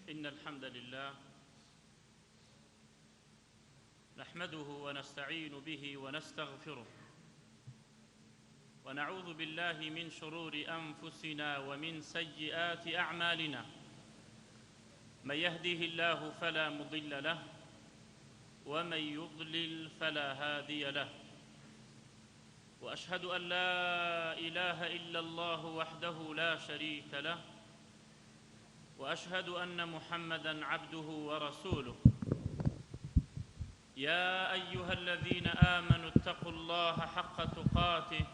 إن الحمد لله نحمده ونستعين به ونستغفره ونعوذ بالله من شرور أنفسنا ومن سيئات أعمالنا من يهده الله فلا مضل له ومن يضلل فلا هادي له وأشهد أن لا إله إلا الله وحده لا شريك له وأشهد أن محمدًا عبده ورسوله يا أيها الذين آمنوا اتقوا الله حق تقاته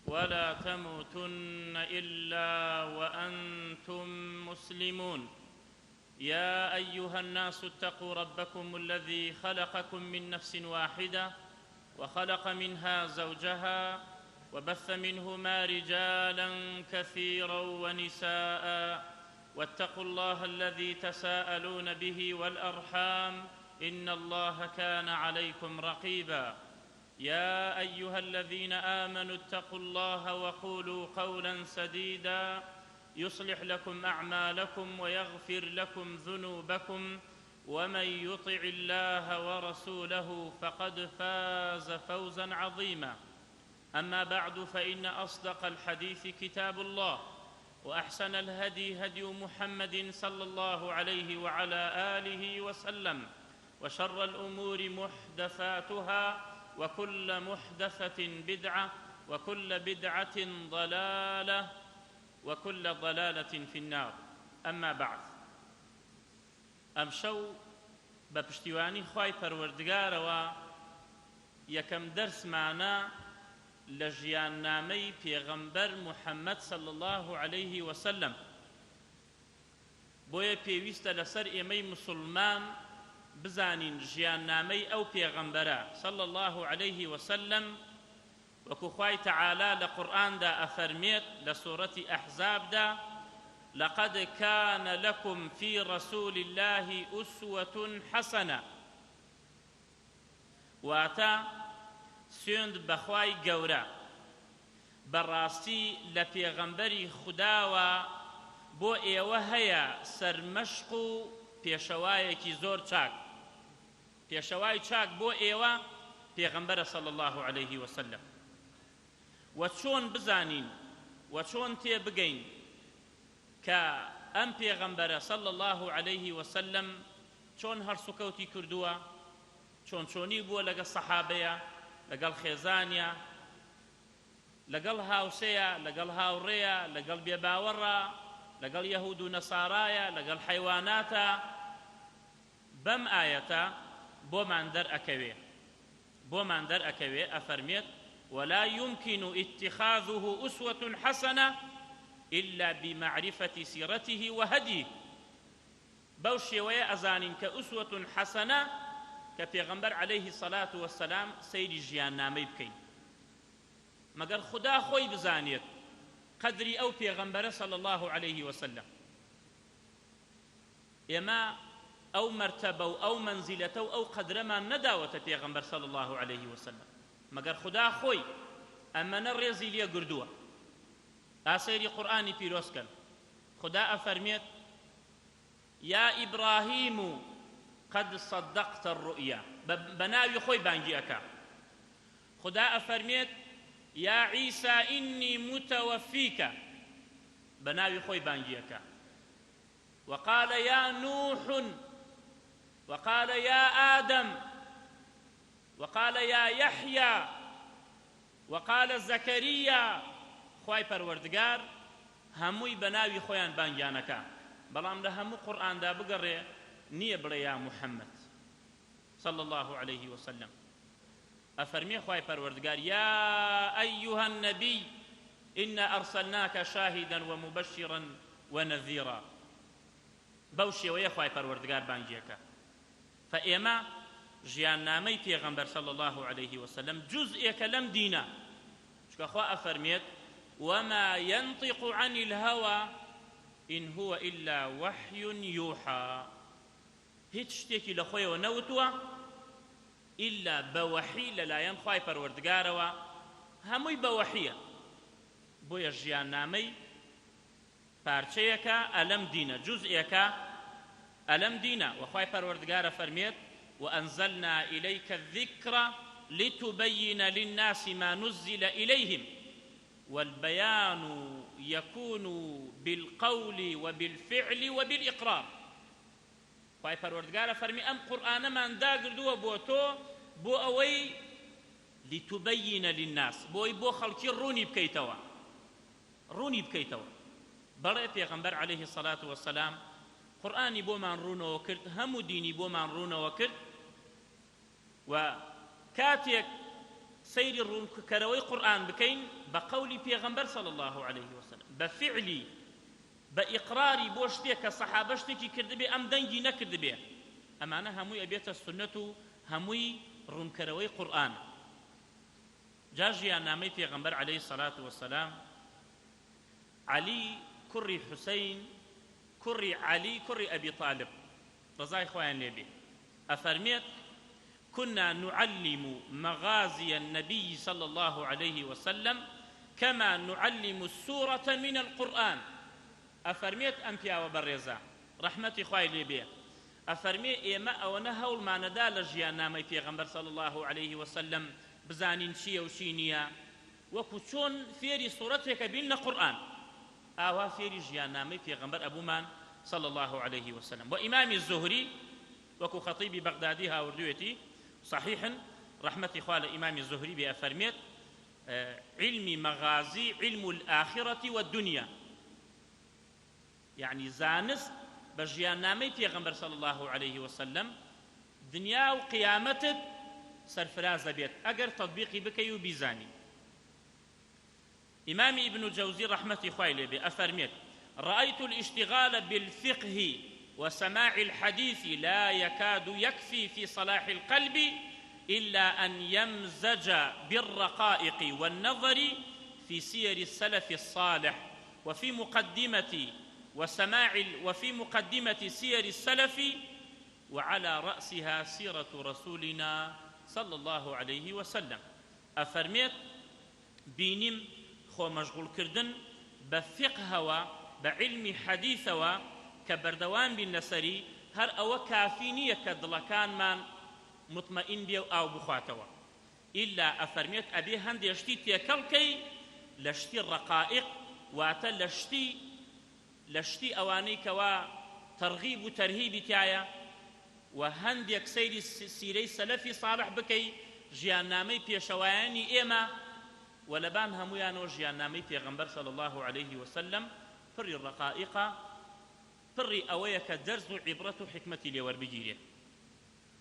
ولا تموتن إلا وأنتم مسلمون يا أيها الناس اتقوا ربكم الذي خلقكم من نفس واحدة وخلق منها زوجها وبث منهما رجالا كثيرا ونساء واتقوا الله الذي تساءلون به والأرحام إن الله كان عليكم رقيبا يا أيها الذين آمنوا اتقوا الله وقولوا قولا سديدا يصلح لكم أعمالكم ويغفر لكم ذنوبكم ومن يطع الله ورسوله فقد فاز فوزا عظيما أما بعد فإن أصدق الحديث كتاب الله وأحسن الهدي هدي محمد صلى الله عليه وعلى آله وسلم وشر الأمور محدثاتها وكل محدثة بدعة وكل بدعة ضلالة وكل ضلالة في النار أما بعد أمشو بپشتیوانی خوای پەروەردگارەوە یەکەم دەرسمانە لە ژیاننامەی پێغەمبەر محەممەد صلى الله عليه وسلم بۆیە پێویستە لەسەر ئێمەی مسلمان بزانین ژیاننامەی ئەو پێغەمبەرە صلى الله عليه وسلم وەکو خوای تەعالا لە قورئاندا ئەفەرمێت لە سوورەتی ئەحزابدا لقد كان لكم في رسول الله أسوة حسنة واتا سوێند بەخوای گەورە بەڕاستی لە پێغەمبەری خوداوە بۆ ئێوە هەیە سەرمەشق و پێشەوایەکی زۆر چاک پێشەوای چاک بۆ ئێوە پێغەمبەرە صلی الله عليه وسلم و چۆن بزانین و چۆن تێبگەین کە ئەم پێغەمبەرە صلی الله عليه وسلم چۆن هەرسوکەوتی کردووە چۆن چۆنی بووە لەگەڵ سەحابەیە لەگەڵ خێزانیە لەگەڵ هاوسەیە لەگەڵ هاوڕێیە لەگەڵ بێباوەڕە لەگەڵ یەهود و نەسارایە لەگەڵ حەیواناتە بەم ئایەتە بۆمان دەرئەکەوێ ئەفەرمێت ولا يمكن اتخاذه أسوة حسنة إلا بمعرفة سيرته وهديه بوشي ويا أزانين كأسوة حسنة كبيغمبر عليه الصلاة والسلام سيد جيان نامي بكين مگر خدا خوي بزانيت قدري أو بيغمبر صلى الله عليه وسلم إما أو مرتبة أو منزلة أو قدر ما نداوة بيغمبر صلى الله عليه وسلم مگر خدا خوي أما نرزي لي قردوه آسيري قرآني بيروسكن خدا أفرميت يا إبراهيم قد صدقت الرؤيا بناوي خوي بانجيكا خدا أفرميت يا عيسى إني متوفيك بناوي خوي بانجيكا وقال يا نوح وقال يا آدم وقال يا يحيى وقال زكريا خوای پەروەردگار هەمووی بەناوی خۆیان بانگیانەکە بەڵام لە هەموو قورئاندا بگەڕێ نییە بڵێ یا محەممەد صلى الله عليه وسلم ئەفەرمێ خوای پەروەردگار يا أيها النبي إنا أرسلناك شاهدا ومبشرا ونذيرا بەو شێوەیە خوای پەروەردگار بانگیەکە فئێمە ژیاننامەی پێغەمبەر صلى الله عليه وسلم جزئێکە لەم دینە چونکە خوا ئەفەرمێت وما ينطق عن الهوى إن هو إلا وحي يوحى هیچ شتێکی لە خۆیەوە نەوتووە إلا بەوەحی لەلایەن خوای پەروەردگارەوە هەمووی بەوەحیە بۆیە ژیاننامەی پارچەیەکە ئەلەم دینە جوزئێکە ئەلەم دینە وەخوای پەروەردگارە فەرمێت وأنزلنا إليك الذكر لتبين للناس ما نزل إليهم والبيان يكون بالقول وبالفعل وبالإقرار خواهی پروردگار فرمی ام قرآن من داگردووە بۆ تۆ بۆ ئەوەی لتبين للناس بۆی بۆ خەڵکی ڕوونی بکەیتەوە بەڵێ پێغەمبەر عليه الصلاة والسلام قورئانی بۆمان ڕوونەوە کرد هەموو دینی بۆمان ڕوونەوە کرد و کاتێک سەیری ڕوونکەرەوەی قورئان بکەین بە قەولی پێغەمبەر صلی الله عليه وسلم بە فعلی بە ئیقراری بۆ شتێک کە سەحابە شتێکی کردبێ ئەم دەنگی نەکردبێ ئەمانە هەمووی ئەبێتە سنەت و هەمووی ڕوونکەرەوەی قورئان جا ژیاننامەی پێغەمبەر عليه الصلاة والسلام علی کوڕی حوسەین کوڕی علی کوڕی ئەبی طالب ڕزای خۆیان لێبێ ئەفەرمێت كنا نعلم مغازي النبي صلى الله عليه وسلم كما نعلم السورة من القرآن أفرميت أمبيا وبرزا رحمتي خواهي لبيه أفرمي إما أو نهول ما ندال جيانا في غنبر صلى الله عليه وسلم بزانين شيء وشينيا وكتون فيري صورتك بين قرآن أو فيري جيانا في غنبر أبو مان صلى الله عليه وسلم وإمام الزهري وكو خطيب بغدادي هاوردويتي صحيحا رحمة إخوال إمام الزهري بأفرميت علم مغازي علم الآخرة والدنيا يعني زانس بجيان نامي پیغمبر صلى الله عليه وسلم دنيا وقيامتت سرفراز بيت أجر تطبيقي بكي وبيزاني إمام ابن جوزي رحمة إخوالي بأفرميت رأيت الاشتغال بالفقه وسماع الحديث لا يكاد يكفي في صلاح القلب إلا أن يمزج بالرقائق والنظر في سير السلف الصالح وفي مقدمة سير السلف وعلى رأسها سيرة رسولنا صلى الله عليه وسلم أفرميت بينم خو مشغول كردن بفقه بعلم حديث كبردوان بالنسري هر أو كافينية كدلكان من مطمئن بيو أو بخاتوا إلا أفرميت أبي هند يشتي تيكلكي لشتي الرقائق واتا لشتي أواني كوا ترغيب وترهيب تايا وهند يكسيري سيري سلفي صالح بكي جيانامي بيشواني إما ولبان هميانو جيانامي بيغمبر صلى الله عليه وسلم فري الرقائق فري أويك درز عبرة حكمة ليور بجيريه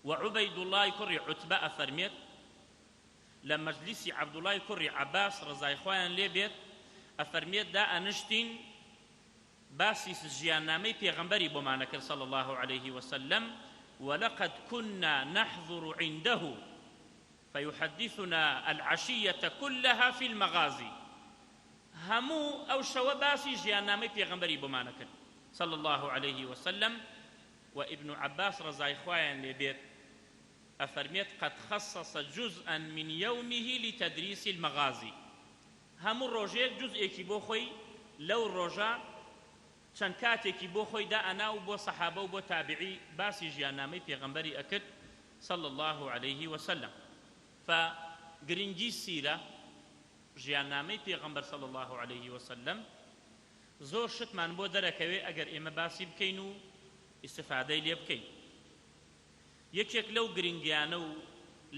وعبيد الله كري عتبة أفرميت لما مجلسي عبد الله كري عباس رضاي خوان ليبيت أفرميت دا أنشتين باسي سجيانامي بيغمبري بمانكر صلى الله عليه وسلم ولقد كنا نحضر عنده فيحدثنا العشية كلها في المغازي همو أو شو باسي جيانامي بيغمبري بمانكر صلى الله عليه وسلم وابن عباس رضاي خوان لبيت أفرميت قد خصص جزءا من يومه لتدريس المغازي هم الروجيك جزء كيبوخي لو الرجاء شنكاتي كيبوخي دا أنا وبو صحابة وبو تابعي باسي جيانامي في غنبري أكد صلى الله عليه وسلم فقرنجي السيرة جيانامي في غنبر صلى الله عليه وسلم زور شتمان بو دركوي أجر إما باسي بكينو استفادەی لێ بکەین یەکێک لەو گرنگیانە و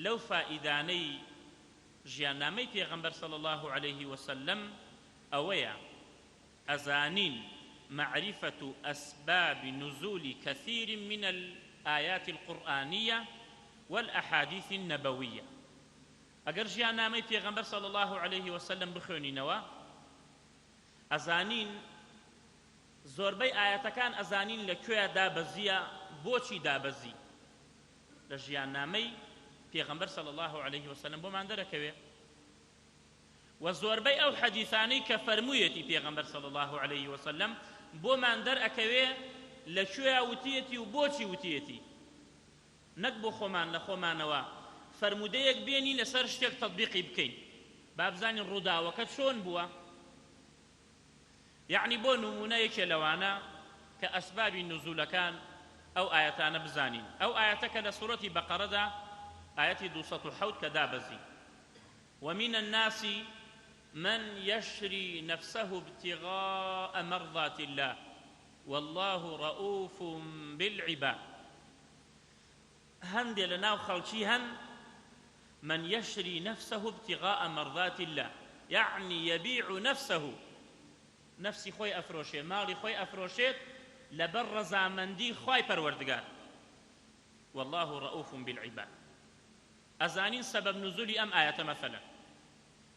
لەو فائیدانەی ژیاننامەی پێغەمبەر صلی الله عليه وسلم ئەوەیە ئەزانین معرفة أسباب نزول كثير من الآيات القرآنية والأحاديث النبوية ئەگەر ژیاننامەی پێغەمبەر صلی الله عليه وسلم بخوێنینەوە ئەزانین زۆربەی ئاەتەکان ئەزانین لەکوێ دابەزیە بۆچی دابەزی لە ژیاننامەی پێغەمبەر صلی الله عليه وسلم بۆمان دەرەکەوێ و زۆربەی ئەو حەدیثانەی کە فەرموویەتی پێغەمبەر صلی الله عليه وسلم بۆمان دەرەکەوێ لەکوێ وتیەتی و بۆچی وتیەتی نەک بۆ خۆمان لە خۆمانەوە فەرمودەیەک بێنی لەسەر شتێک تەطبیقی بکەین با بزانین ڕووداوەکە چۆن بووە يعني بۆ نمونە یەکێ لەوانە کە ئەسبابی نزولەکان ئەو ئاەتانە بزانین. ئەو ئاەتە کە لە سوورەتی بەقەرەدا ئاەتی 207 کە دابەزی ومن الناس من يشري نفسه ابتغاء مرضات الله والله رؤوف بالعباد. هەندێ لە ناو خەڵکی هەن من يشري نفسه ابتغاء مرضات الله، يعني يبيع نفسه، نفسي خوي أفروشي مالي خوي أفروشيت لبر رزامندي خوي پروردگار. والله رؤوف بالعباد. أزانين سبب نزول أم آية مثلا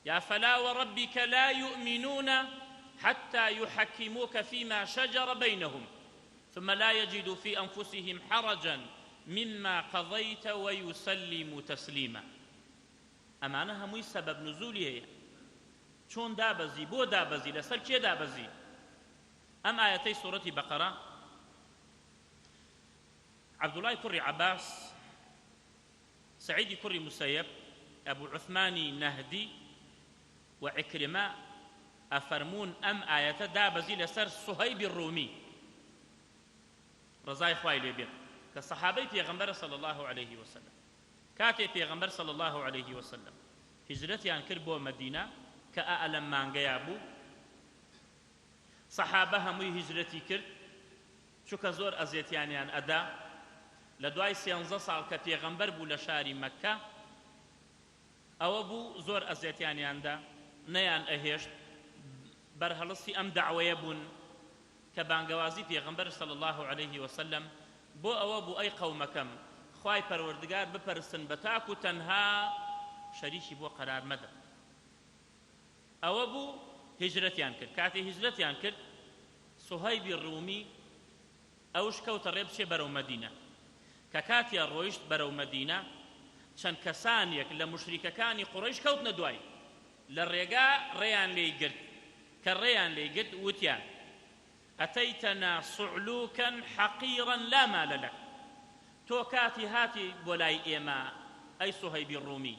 يا فلا وربك لا يؤمنون حتى يحكموك فيما شجر بينهم ثم لا يجدوا في أنفسهم حرجا مما قضيت ويسلموا تسليما. ئەمانە هەمووی سەبەب نزولی هەیە. چۆن دابەزی، بۆ دابەزی، لەسەر کێ دابەزی؟ ئەم ئاەتەی سوورەتی بەقەرە عەبدوڵای کوڕی عەباس، سەعیدی کوڕی موسەیەب، ئەبوو عوثمانی نەهدی و عیکرمە ئەفەرموون ئەم ئاەتە دابەزی لەسەر سوهەیبی ڕوومی ڕەزای خوای لێ بێت کە سەحابەی پێغەمبەرە صلی الله عليه وسلم. کاتێ پێغەمبەر صلی الله عليه وسلم هیجرەتیان کرد بۆ مەدینە کە ئەلەم مانگەیا بوو، سەحابە هەمووی هیجرەتی کرد چونکە زۆر ئەزیەتیانیان ئەدا. لە دوای 13 ساڵ کە پێغەمبەر بوو لە شاری مەککە، ئەوە بوو زۆر ئەزیەتیانیاندا، نەیان ئەهێشت، بەرهەڵستی ئەم داوایە بوون کە بانگەوازی پێغەمبەر صلی الله عليه وسلم بۆ ئەوە بوو ئەی قەومەکەم خوای پەروەردگار بپەرستن بە تاک و تەنها شەریکی بۆ قەرار مەدە. ئەوە بوو هیجرەتیان کرد. کاتێ هیجرەتیان کرد سوهەیبی ڕوومی ئەوش کەوتە ڕێ بچێ بەرەو مەدینە، کە کاتیان ڕۆیشت بەرەو مەدینە چەند کەسانێک لە مشریکەکانی قوڕەیش کەوتنە دوای، لە ڕێگا ڕێیان لێی گرت، کە ڕێیان لێی گرت وتیان ئەتەیتەنا سوعلوکەن حەقیڕەن لا مالە لەک، تۆ کاتی هاتی بۆ لای ئێمە ئەی سوهەیبی ڕوومی،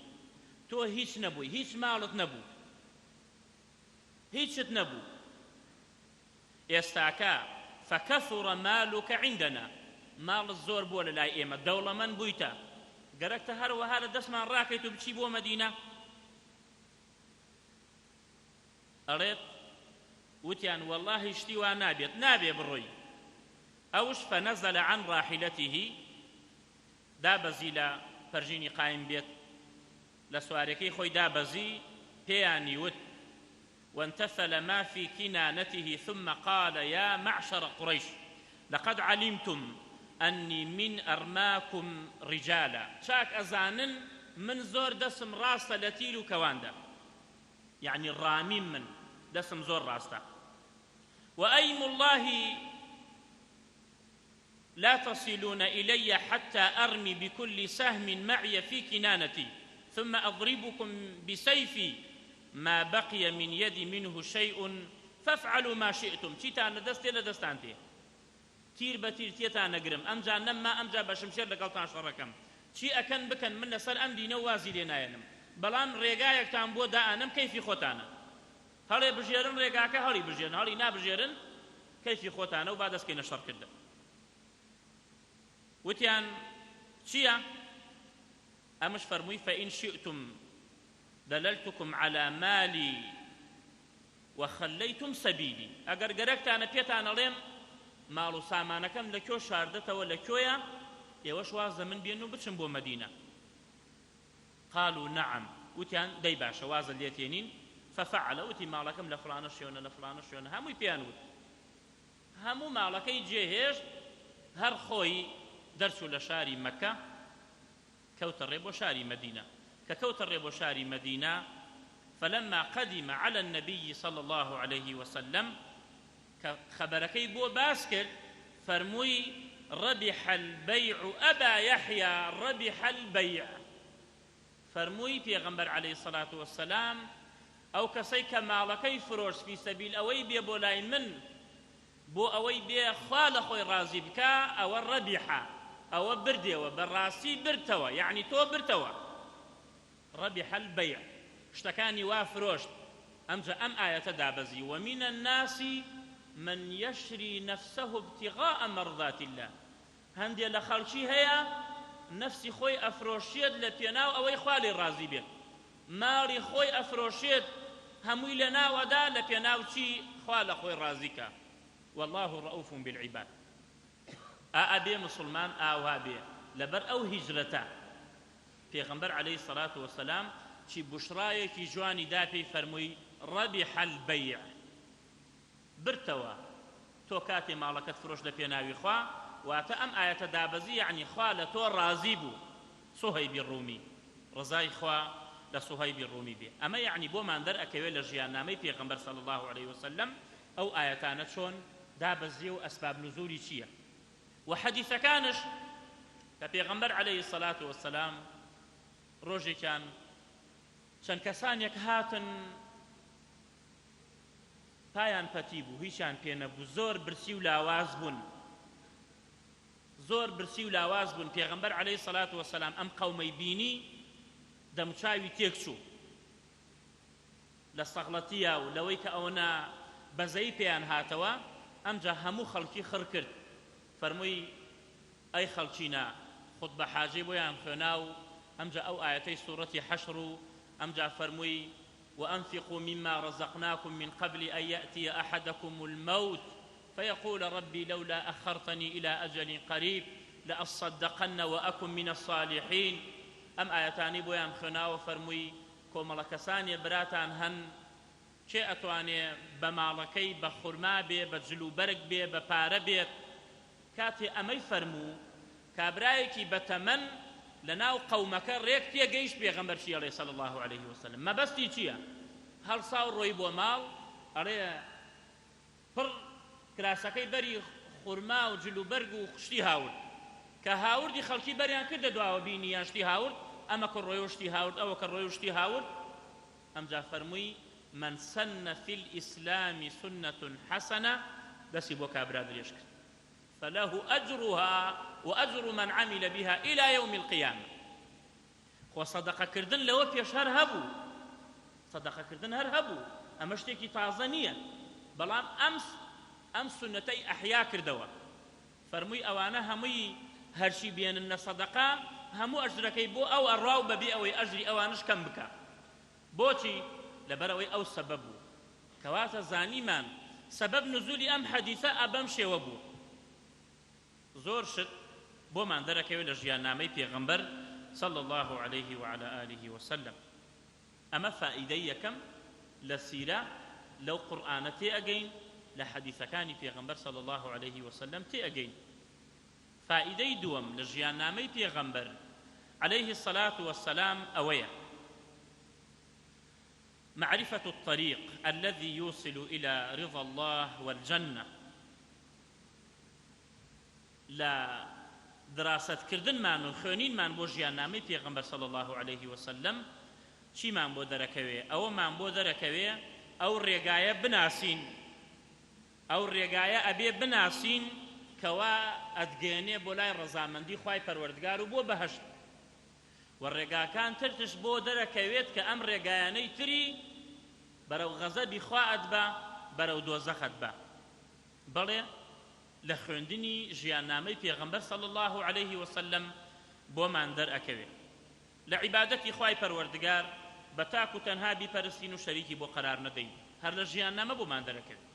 تۆ هیچ نەبووی، هیچ ماڵت نەبوو، هیچت نەبوو، ئێستاکە فەکەثوڕە مالوکە عیندەنا، ماڵت زۆر بووە لە لای ئێمە، دەوڵەمەند بوویتە، گەرەکتە هەروەها لە دەستمان ڕاکەیت و بچی بۆ مەدینە. ئەڵێت وتیان والله شتی وا نابێت، نابێ بڕۆی. ئەوش فەنەزەلە عن ڕاحیلەتیهی، دابەزی لە پەرژینی قایم بێت، لە سوارەکەی خۆی دابەزی، پێیانی وت وانتثل ما في كنانته ثم قال يا معشر قريش لقد علمتم أني من أرماكم رجالا. شاك أزانن من زور دسم راستا لتيلو كواندا، يعني الرامين من دسم زور راستا. وأيم الله لا تصلون إلي حتى أرمي بكل سهم معي في كنانتي ثم أضربكم بسيفي ما بقي من يدي منه شيء فافعلوا ما شئتم. چیتان دەستێ لە دەستان تێ، تیر بە تیر تێتان نەگرم، ئەمجا نەمما ئەمجا بە شمشێر لەگەڵتان شەڕەکەم، چی ئەکەن بکەن، من لەسەر ئەم دینە وازی لێ نایەنم، بەڵام ڕێگایەکتان بۆ دائەنم کەیفی خۆتانە، هەڵێ بژێرن ڕێگاکە هەڵی بژێرن، هەڵی نابژێرن کەیفی خۆتانە و با دەستکەینە شەڕکردن. وتیان چییە؟ ئەمش فەرمووی فەئین شئتم دللتكم على مالي وخليتم سبيلي. ئەگەر گەرەکتانە پێتان ئەڵێم ماڵ و سامانەکەم لەکوێ شاردەتەوە لەکوێیە، ئێوەش واز دەمن بێن و بچن بۆ مەدینە. قالوا نعم، وتیان دەی باشە وازە لێتێنین. ففعل، وتی ماڵەکەم لە فڵانە شوێنە لە فڵانە شوێنە، هەمووی پێیان وت، هەموو ماڵەکەی جێهێشت، هەر خۆی دەرچوو لە شاری مەکە کەوتە ڕێ بۆ شاری مەدینە. ككوت الرب شاري مدينة. فلما قدم على النبي صلى الله عليه وسلم خبركي بو باسكر فرموي ربح البيع أبا يحيى، ربح البيع. فرموي پیغمبر عليه الصلاة والسلام أو كسيك مالكي فروش في سبيل أوي بي بولاي من بو أوي بي خال خوي رازي بكا أو الربح أو بردي وبراسي برتوا، يعني تو برتوا ربح البيع، اشتكاني وافروشت. أمجا أم آية دابزي ومن الناس من يشري نفسه ابتغاء مرضات الله. هەندێک لە خەڵکی هەیە نەفسی خۆی ئەفرۆشێت لە پێناو ئەوەی خوا لێ ڕازی بێت، ماڵی خۆی ئەفرۆشێت هەمووی لە ناوەدا لە پێناو چی خوا لە خۆی ڕازیکە. والله ڕەئوف بالعیباد. ئەبێ مسلمان ئاوا بێ لەبەر ئەو هیجرەتە پێغەمبەر عەلەیهی سەڵات وەسەلام چی بوشرایەکی جوانی دا پێی فەرمووی ڕەبیح البەیع، برتەوە تۆ کاتێ ماڵەکەت فرۆش لە پێناوی خوا، واتە ئەم ئاەتە دابەزی یعنی خوا لە تۆ ڕازی بوو. سوهەیبی ڕوومی، ڕزای خوا لە سوهەیبی ڕوومی بێ. ئەمە یعنی بۆمان دەرئەکەوێت لە ژیاننامەی پێغەمبەر صلی الله علیه وسلم ئەو ئاەتانە چۆن دابەزیە و ئەسباب نزولی چییە. و حەدیثەکانش کە پێغەمبەر عەلەیهی سەڵات وەسەلام ڕۆژێکیان چەند کەسانێک هاتن پایان پەتی بوو، هیچیان پێ نەبوو، زۆر برسی و لاواز بوون، زۆر برسی و لاواز بوون. پێغەمبەر عەلەیهی سەڵات وەسەلام ئەم قەومەی بینی دەموچاوی تێک چوو لە سەغڵەتیە و لەوەی کە ئەوەنە بەزەی پێیان هاتەوە. ئەمجا هەموو خەڵکی خڕ کرد، فەرمووی ئەی خەڵکینە خوتبە حاجەی بۆیان خوێنا و ئەمجا ئەو ئاەتەی سوورەتی حەشر و ئەمجا فەرمووی وأنفقوا مما رزقناكم من قبل أن يأتي أحدكم الموت فيقول ربي لولا أخرتني إلى أجل قريب لأصدقن وأكن من الصالحين. أم آياتاني بويان خنا وفرموي كومل كساني براتان هن چه أتواني بمالكي بخرما بي بجلو برق بي بپاره بيت كاتي أمي فرمو كابرايكي بتمن لناو قومك ريك تيجيش بيغمبر شي عليه صلى الله عليه وسلم. ما بس تيجيا هل صار رويب ومال عليه پر کراسەکەی بەری خورما و جلو بەرگ و خشتی هاورد کە هاوردی خەڵکی بەریان کردە دواوە بینیان شتی هاورد، ئەمە کە ڕۆی و شتی هاورد، ئەوە کە ڕۆی و شتی هاورد. ئەمجا فەرمووی من سن في الإسلام سنة حسنة دەستی بۆ کابرا درێژ کرد فله أجرها وأجر من عمل بها إلى يوم القيامة. خۆ سەدەقەکردن لەوە پێش هەر هەبوو، سەدەقەکردن هەر هەبوو، ئەمە شتێکی تازە نییە، بەڵام ئەم سنەتەی ئەحیا کردەوە. فەرمووی ئەوانە هەمووی هەرچی بێننە سەدەقا هەموو ئەجرەکەی بۆ ئەو ئەڕاو بەبێ ئەوەی ئەجری ئەوانش کەم بکە. بۆچی؟ لەبەرەوەی ئەو سەبەب بوو. کەواتە زانیمان سەبەب نزولی ئەم حەدیثە ئەبەم شێوە بوو. زۆر شت بۆمان دەرەکەوێت لە ژیاننامەی پێغەمبەر صلى الله عليه وعلى آله وسلم. أما فائدة يكم لسيرة لو قرآن تيأجين لحديث كان في غنبر صلى الله عليه وسلم تيأجين. فائدة دوم لجيان نامي في غنبر عليه الصلاة والسلام أويا معرفة الطريق الذي يوصل إلى رضا الله والجنة. لا دراسة كردن مان و خوێنین مان بۆ ژیاننامەی پێغەمبەر صلی الله عليه وسلم چیمان بۆ دەرەکەوێ؟ ئەوەمان بۆ دەرەکەوێ ئەو ڕێگایە بناسین، ئەو ڕێگایە ئەبێ بناسین کەوا ئەدگەێنێ بۆ لای ڕەزامەندی خوای پەروەردگار و بۆ بەهەشت. و ڕێگاکان ترتش بۆ دەرەکەوێت کە ئەم ڕێگایانەی تری بەرەو غەزەبی خوا ئەدبە، بەرەو دۆزەخ ئەدبە. بەڵێ لە خوێندنی ژیاننامەی پێغەمبەر صلی الله عليه وسلم بۆمان دەرئەکەوێت لە عیبادەتی خوای پەروەردگار بە تاک و تەنها بیپەرستین و شەریکی بۆ قەرار نەدەین، هەر لە ژیاننامە بۆمان دەرەکەوێت.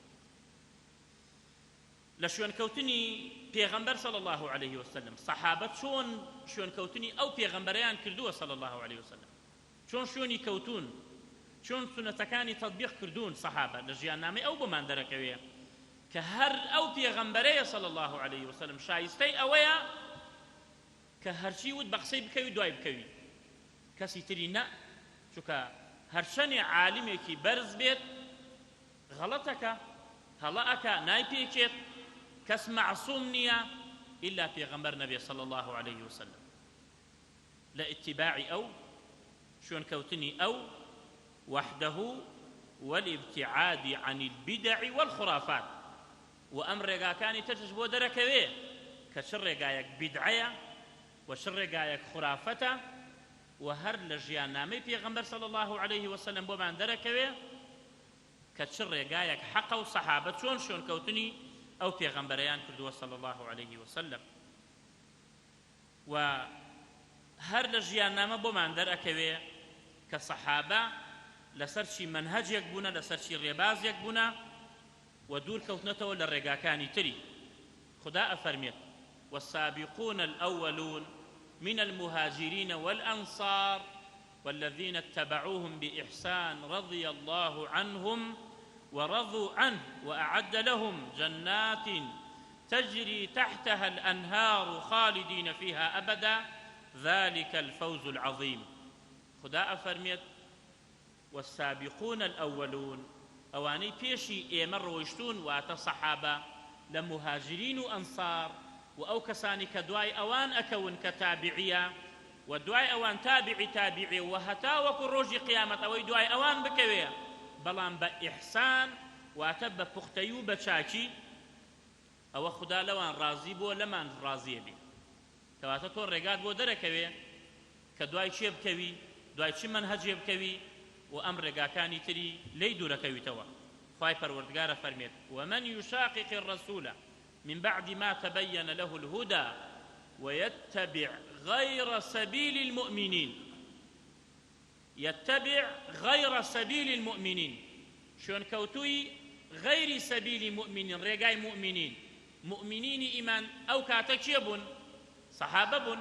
لە شوێنکەوتنی پێغەمبەر صلی الله عليه وسلم سەحابە چۆن شوێنکەوتنی ئەو پێغەمبەرەیان کردووە صلی الله عليه وسلم، چۆن شوێنی کەوتون، چۆن سونەتەکانی تەطبیق کردوون سەحابە، لە ژیاننامەی ئەو بۆمان دەرەکەوێت کە هەر ئەو پێغەمبەرەیە صلی الله عليه وسلم شایستەی ئەوەیە کە هەرچی وت بە قسەی بکەوی دوای بکەوی، کەسی تری نە، چونکە هەرچەنێ عالمێکی بەرز بێت غەڵەتەکە، هەڵە ئەکا، نایپێکێت، کەس معسووم نییە ئیلا پێغەمبەر نەبێ صلی الله عليه وسلم. لە ئیتیباعی ئەو شوێنکەوتنی ئەو وحده والابتعاد عن البدع والخرافات. وأم ڕێگاکانی ترش بۆ دەرەکەوێ کە چ ڕێگایەک بیدعەیە و چ ڕێگایەک خورافەتە و هەر لە ژیاننامەی پێغەمبەر صلی الله عليه وسلم بۆمان دەرەکەوێ کە چ ڕێگایەک حەقە و سەحابە چۆن شوێنکەوتنی ئەو پێغەمبەرەیان کردووە صلی الله عليه وسلم. و هەر لە ژیاننامە بۆمان دەرئەکەوێ کە سەحابە لەسەر چی منهەجێک بوونە لەسەر چی ڕێبازێک بوونە و دوور کەوتنەتەوە لە ڕێگاکانی تری خدا ئەفەرمێت والسابقون الأولون من المهاجرين والأنصار والذين اتبعوهم بإحسان رضي الله عنهم ورضوا عنه وأعد لهم جنات تجري تحتها الأنهار خالدين فيها أبدا ذلك الفوز العظيم خدا أفرميت والسابقون الأولون أواني بيشي إيمر ويشتون واتا صحابة لمهاجرين وأنصار وأو كساني كدواي أوان أكون كتابعية ودواي أوان تابعي وهتا وكل روجي قيامة أوي دواي أوان بكوية بلان بإحسان واتب بختيو بشاكي أو خدا لوان رازي بو لمان رازي بي كواتا تور رقاد بو دركوية كدواي شي بكوي دواي شي منهج بكوي وأمر رقاكاني تري ليدو ركوي توا خواهي پروردگار فرميت ومن يشاقق الرسول من بعد ما تبين له الهدى ويتبع غير سبيل المؤمنين شون كوتوي غير سبيل مؤمنين رقاي مؤمنين إيمان أو كاتشيبون صحابة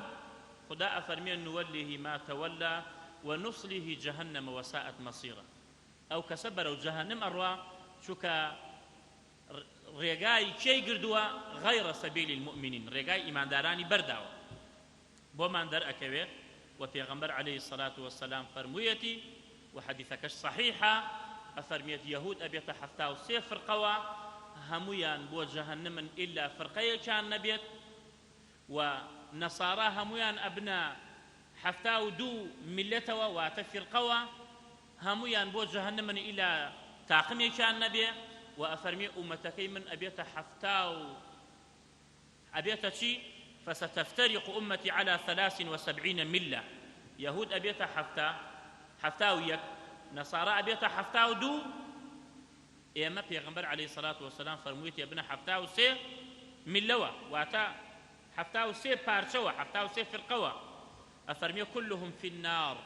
خدا أفرمين نوله ما تولى ونصله جهنم وساءت مصيرا أو كسبروا جهنم أروا شكا ڕێگای کێی گردووە غەیڕە سەبیلی المؤمنین ڕێگای ئیماندارانی بەرداوە بۆمان دەرئەکەوێت و پێغەمبەر عەلەیهی السەلاة وەسەلام فەرموویەتی و حەدیثەکەش صەحیحە ئەفەرمێت یەهود ئەبێتە 73 فرقەوە هەموویان بۆ جەهەنەمن ئیلا فرقەیەکیان نەبێت و نەسارا هەموویان ئەبنە 72 میلەتەوە واتە فرقەوە هەموویان بۆ جەهەنەمن ئیلا تاقمێکیان نەبێ وأفرمي أمتكي من أبيت حفتاو أبيت شي فستفترق أمتي على 73 ملة يهود أبيت حفتاو يك نصارى أبيت حفتاو دو إيما بيغمبر عليه الصلاة والسلام فرمويت يا ابن حفتاو سي ملوة واتا حفتاو سي بارشوة حفتاو سي فرقوة أفرمي كلهم في النار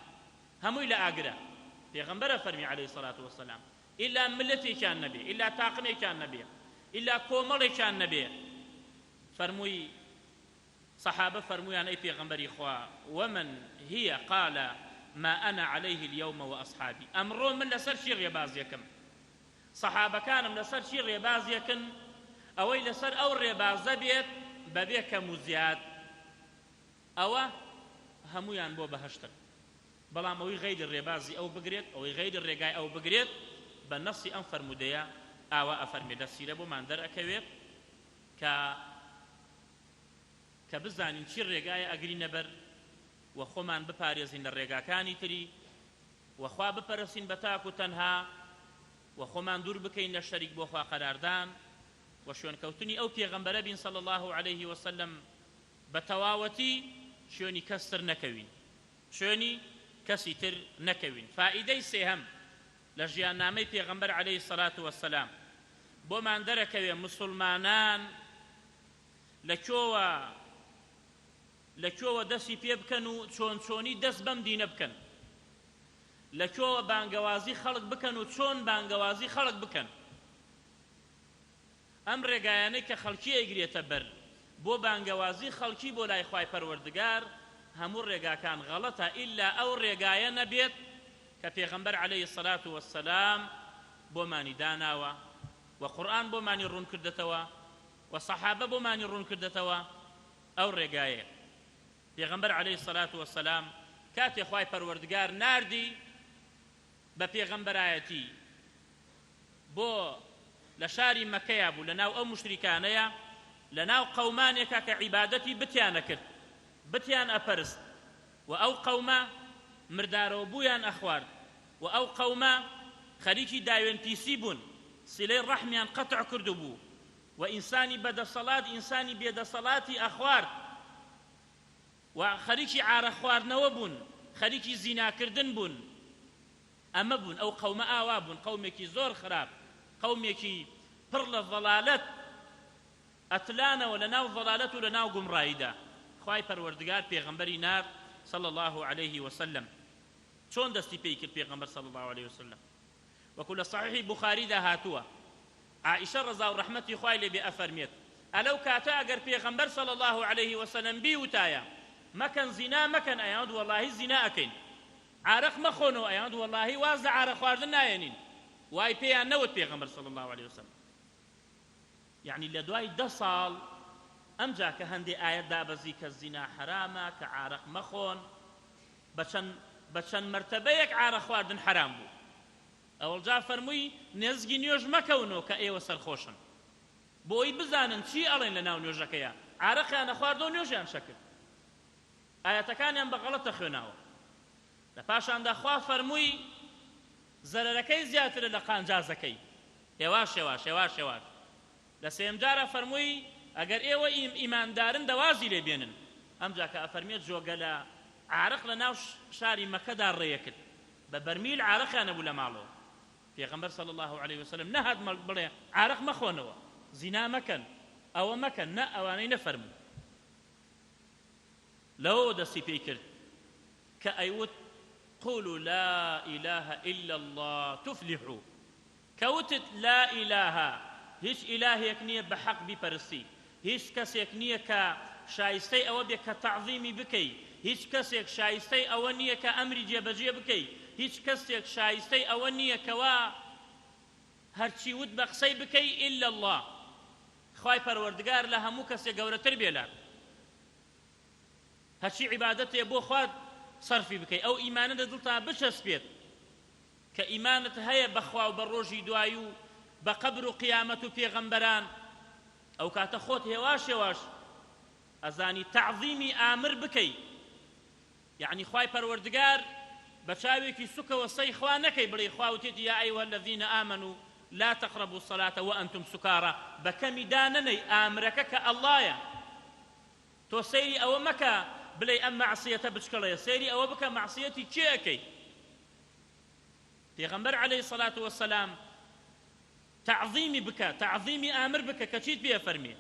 همو إلى آقرة بيغمبر أفرمي عليه الصلاة والسلام إلا ملتي كان نبي إلا تاقمي كان نبي إلا كوملي كان نبي فرموي صحابة فرموي عن أي بيغمبري إخوة ومن هي قال ما أنا عليه اليوم وأصحابي أمرون من لسر شي ريبازيكم صحابة كان من لسر شي ريبازيكم أو لسر أو ريبازة بيت ببيك مزياد أو همويان بو بهشتك بلام أوي غير الريبازي أو بقريت أو غير الرقاي أو بقريت بنص أنفر مديا أو أفرمي دسيرة بو من در أكوير كبزانين شي الرقاية أقري نبر وخومان بپاريزين الرقاكاني تري وخوا بپرسين بتاكو تنها وخومان دور بكين للشريك بوخوا قراردان وشون كوتني أو پیغمبر بين صلى الله عليه وسلم بتواوتي شوني كسر نكوين شوني كسيتر نكوين فائدة سيهم لجيان نامي پیغمبر عليه الصلاة والسلام بو من دركوي مسلمانان لكوة دسي بيبكنو چوني دس بم دين بكن لكوة بانقوازي خلق بكنو چون بانقوازي خلق بكن أمر رقاياني كخلقية يقرية بر بو بانقوازي خلقي بو لا إخواي پروردگار همور رقا كان غلطة إلا أو رقايا نبيت كبيغمبر عليه الصلاة والسلام بوماني داناوا وقرآن بوماني رون كردتوا وصحابة بوماني رون كردتوا أو رقايا بيغمبر عليه الصلاة والسلام كاتي إخواي پروردگار ناردي ببيغمبر آياتي بو لشاري مكيا بو لناو أو مشركانيا لناو قومانيكا كعبادتي بتيانا كرت بتيان أبرست وأو قوما مردارو بويان أخوار وأو قوما خريكي دايوين بيسيبون سلي الرحميان قطع كردبو وإنساني بدا صلاة إنساني بيدا صلاة أخوار وخريكي عار أخوار نوبون خريكي زنا كردن بون أما بون أو قوم آوابون قومكي زور خراب قومكي برل الضلالات أتلانا ولناو ضلالات ولناو قمرايدا خوای پەروەردگار پێغەمبەری نار صلى الله عليه وسلم چۆن دەستی پێی کرد پێغەمبەر صلى الله عليه وسلم وەکو لە صحیحی بوخاریدا هاتووە عائشە ڕەزا و ڕەحمەتی خوای لێ بێ ئەفەرمێت ئەلەو کاتە ئەگەر پێغەمبەر صلى الله عليه وسلم بیوتایە مەکەن زینا مەکەن ئەیان وەڵاهی زینا ئەکەین عارەق مەخۆنەوە ئەیان وەڵاهی واز لە عارە خواردن نایەنین وای پێیان نەوت پێغەمبەر صلى الله عليه وسلم يعني لە دوای 10 ساڵ ئەمجا کە هەندێ ئاەت دابەزی کە زینا حرامە کە عارەق مەخۆن بە چەند مەرتەبەیەک عارە خواردن حرام بوو ئەوەڵجا فەرمووی نێزگی نوێژ مەکەونەوە کە ئێوە سەرخۆشن بۆی بزانن چی ئەڵێن لە ناو نوێژەکەیە عارەقیان نەخواردەوە نوێژیان شەکرد ئاەتەکانیان بەغەڵەت دەخوێناوە لە پاشاندا خوا فەرمووی زەرەرەکەی زیاترە لە قانجازەکەی هێواش لە سێم جارە فەرمووی ئەگەر ئێوە ئیماندارن دەوازی لێ بێنن ئەمجا کە ئەفەرمێت جۆگە لە عارەق لە ناو شاری مەکەدا ڕێیە کرد بە بەرمیل عارەقیان نەبوو لە ماڵەوە پێغەمبەر صلى الله عليه وسلم نەهات بڵێ عارەق مەخۆنەوە زینا مەکەن ئەوە مەکەن نە ئەوانەی نەفەرموو لەوە دەستی پێی کرد کە ئەیوت قولوا لا إله إلا الله تفلحوا كوتت لا إله هیچ ئیلاهێک نییە بە حەق بیپەرستی هیچ کەسێک نییە کە شایستەی ئەوە بێ کە تەعظیمی بکەی هیچ کەسێک شایستەی ئەوە نییە کە ئەمری جێبەجێ بکەی هیچ کەسێک شایستەی ئەوە نییە کەوا هەرچی وت بە قسەی بکەی ئیلا الله خوای پەروەردگار لە هەموو کەسێک گەورەتر بێلار هەرچی عیبادەتێ بۆ خوات صرفی بکەی ئەو ئیمانە دڵتا بچەسپێت کە ئیمانت هەیە بەخوا و بە ڕۆژی دوایی و بە قەبر و قیامەت و پێغەمبەران ئەو کاتە خۆت هێواش ئەزانی تەعظیمی ئامر بکەی یعنی خوای پەروەردگار بە چاوێکی سوکەوە سەی خوا نەکەی بڵێ خوا وتێتی یا ئەیها الذین ئامنوا لا تقربوا الصلاة وأنتم سكارى بكمي دانني آمرك كالله تو سيري أو مكا بلي أم معصية بشكلية سيري أو بك معصيتي تشيكي پیغمبر عليه الصلاة والسلام تعظيمي بك تعظيمي آمر بك كتشيت بيه فرمي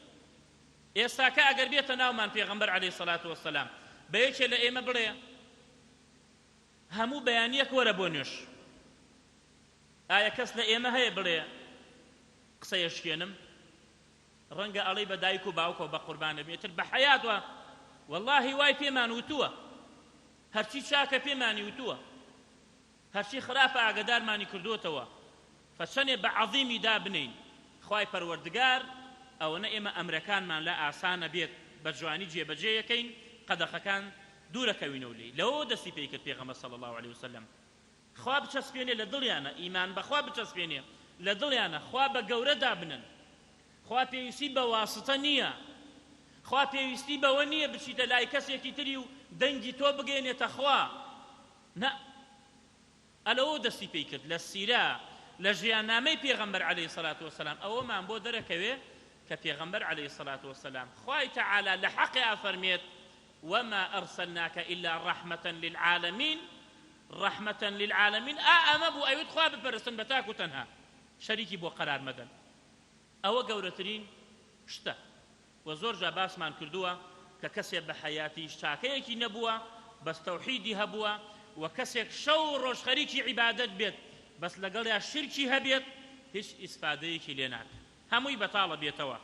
ئێستاکە ئەگەر بێتە ناومان پێغەمبەر عەلەیهی سەڵات وەسەلام بە یەکێ لە ئێمە بڵێ هەموو بەیانیەک وەرە بۆ نوێش ئایا کەس لە ئێمە هەیە بڵێ قسەیەشکێنم ڕەنگە ئەڵێی بە دایک و باوکەوە بە قوربانە بێتتر بە حەیاتوە وەڵڵاهی وای پێمان وتووە هەرچی چاکە پێمانی وتووە هەرچی خراپە ئاگادارمانی کردوتەوە فەچەنێ بە عەظیمی دابنین خوای پەروەردگار ئەوەنە ئێمە ئەمرەکانمان لە ئاسانە بێت بە جوانی جێبەجێ یەکەین قەدەخەکان دوورەکەوینەوە لێی لەوە دەستی پێی کرد پێغەمبەر صلی الله علیه وسلم خوا بچەسپێنێ لە دڵیانە ئیمان بەخوا بچەسپێنێ لە دڵیانە خوا بە گەورە دابنن خوا پێویستی بە واسطە نییە خوا پێویستی بەوە نییە بچیتە لای کەسێکی تری و دەنگی تۆ بگەێنێتە خوا نە ئەلەوە دەستی پێی کرد لە سیرە لە ژیاننامەی پێغەمبەر عەلەیهی سەڵات وەسەلام ئەوەمان بۆ دەرەکەوێ کە پێغەمبەر عەلەیهی سەڵات وەسەلام خوای تەعالا لە حەقی ئەفەرمێت وما أرسلناك إلا رحمة للعالمين رحمة للعالمين أما بو أيوت خواب برسن بتاكو تنها شريكي بو قرار مدن أو قورترين شتا وزور جاباس من كردوا ككسي بحياتي شاكيكي نبوا بس توحيدي هبوا وكسيك شوروش خريكي عبادت بيت بس لقل يا شركي هبيت هيش إسفاديكي ليناك هموي بطالة بيتوا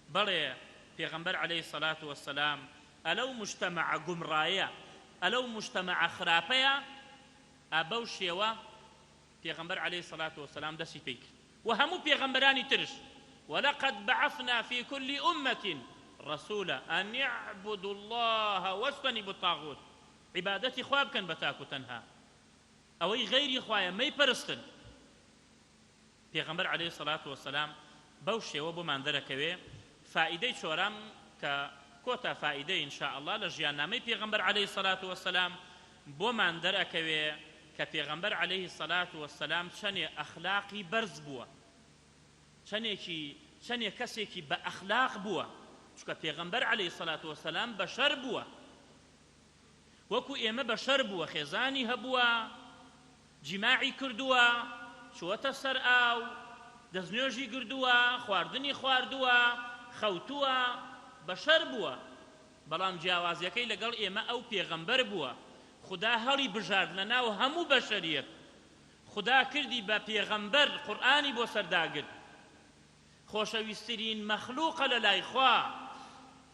بلي پیغمبر عليه الصلاة والسلام ألو مجتمع قمرايا ألو مجتمع خرابيا أبو شيوا پیغمبر عليه الصلاة والسلام دسي فيك وهمو پیغمبراني ترش ولقد بعثنا في كل أمة رسولا أن يعبدوا الله واجتنبوا الطاغوت عبادتي خواب كان بتاكو تنها أوي غيري خوايا ما يبرستن پیغمبر عليه الصلاة والسلام بو شيوا بمان ذركوي فائدة شورام كوتا فائدة إن شاء الله لجيانامي پیغمبر عليه الصلاة والسلام بومان ذركوي كپیغمبر عليه الصلاة والسلام چنێ ئەخلاقی بەرز بووە چەنێ کەسێکی بە ئەخلاق بووە چونکە پێغەمبەر عليه الصلاة والسلام بەشەر بووە وەکو ئێمە بەشەر بووە خێزانی هەبووە جیماعی کردووە چووەتە سەر ئاو دەستنوێژی گردووە خواردنی خواردووە خەوتووە بەشەر بووە بەڵام جیاوازیەکەی لەگەڵ ئێمە ئەو پێغەمبەر بووە خدا هەڵی بژارد لە ناو هەموو بەشەریەت خدا کردی بە پێغەمبەر قورئانی بۆ سەرداگرت خۆشەویستترین مەخلووقە لە لای خوا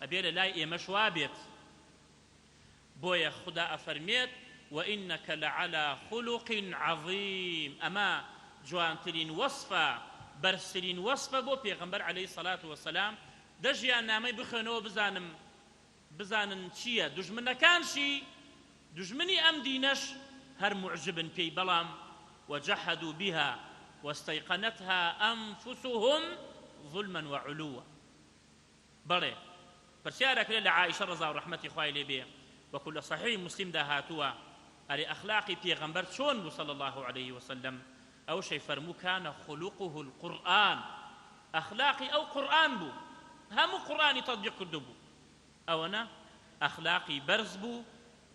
ئەبێ لە لای ئێمەش وا بێت بۆیە خدا ئەفەرمێت وإنك لعلى خلق عظيم أما جوانترين وصفة برسرين وصفة بو پیغمبر عليه الصلاة والسلام دژیان نامەی بخوێنەوە بزانن چییە دوژمنەکانشی دژمنی ئەم دینەش هەر معجبن پێی بەڵام وجحدوا بها واستيقنتها أنفسهم ظلما وعلوا بەڵێ پرسیارەکرێ لە عائشە ڕەزا و ڕەحمەتی خوای لێ بێ وەکو لە صحیح مسلم دا هاتووە ئەرێ ئەخلاقی پێغەمبەر چۆن بوو صلی الله عليه وسلم ئەو شەی فەرموو كان خلقه القرآن ئەخلاقی ئەو قورئان بوو هەموو قورئانی تەطبیق کردو بوو ئەوەنە ئەخلاقی بەرز بوو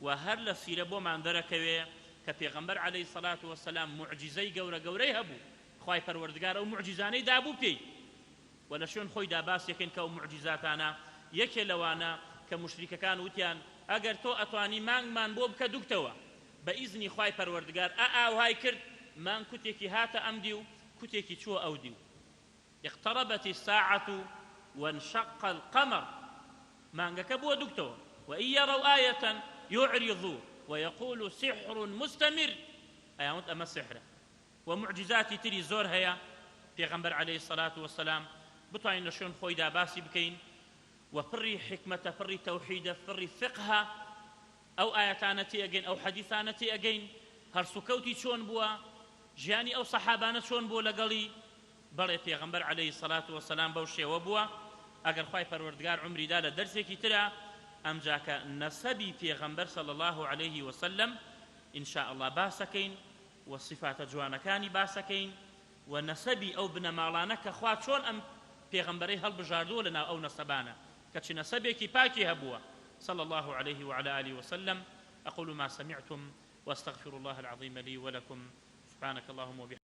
و هەر لە سیرە بۆمان دەرەکەوێ کە پێغەمبەر عليه الصلاة والسلام معجزەی گەورە گەورەی هەبوو خوای پەروەردگار ئەو معجزانەی دابوو پێی و لە شوێن خۆیدا باس یەکەین کە ئەو معجزاتانە یەکێ لەوانە کە مشریکەکان وتیان ئەگەر تۆ ئەتوانی مانگمان بۆ بکە دوکتەوە بە ئیزنی خوای پەروەردگار ئاوهای کرد مان کوتێکی هاتە ئەم دی و کوتێکی چووە ئەو دی و اقتربت الساعة وانشق القمر مانگەکە بووە دوکتەوە وإن يروا آية يعرضوا ويقول سحر مستمر أيامت أما السحر ومعجزاتي تري زور هيا پیغمبر عليه الصلاة والسلام بتوانین لشون خویدا باسی بکەین وفڕی حکمەتە فڕی تەوحیدە فڕی فقهە ئەو ئاەتانەتی ئەگەین ئەو حەدیثانەتی ئەگەین هەرسوکەوتی چۆن بووە ژیانی ئەو سەحابانە چۆن بووە لەگەڵی بەڵێ پێغەمبەر عليه الصلاة والسلام بەو شێوە بووە ئەگەر خوای پەروەردگار عمریدا لە دەرسێکی ترە ئەمجاکە نەسەبی پێغەمبەر صلی الله عليه وسلم إن شاء الله باسەکەین و صفاتە جوانەکانی باسەکەین و نەسەبی ئەو بنەماڵانە کە خوا چۆن ئەم پێغەمبەرەی هەڵبژاردووە لەناو ئەو نەسەبانە کە چ نەسەبێکی پاکی هەبووە صلى الله عليه وعلى آله وسلم أقول ما سمعتم واستغفر الله العظيم لي ولكم سبحانك اللهم وبحمدك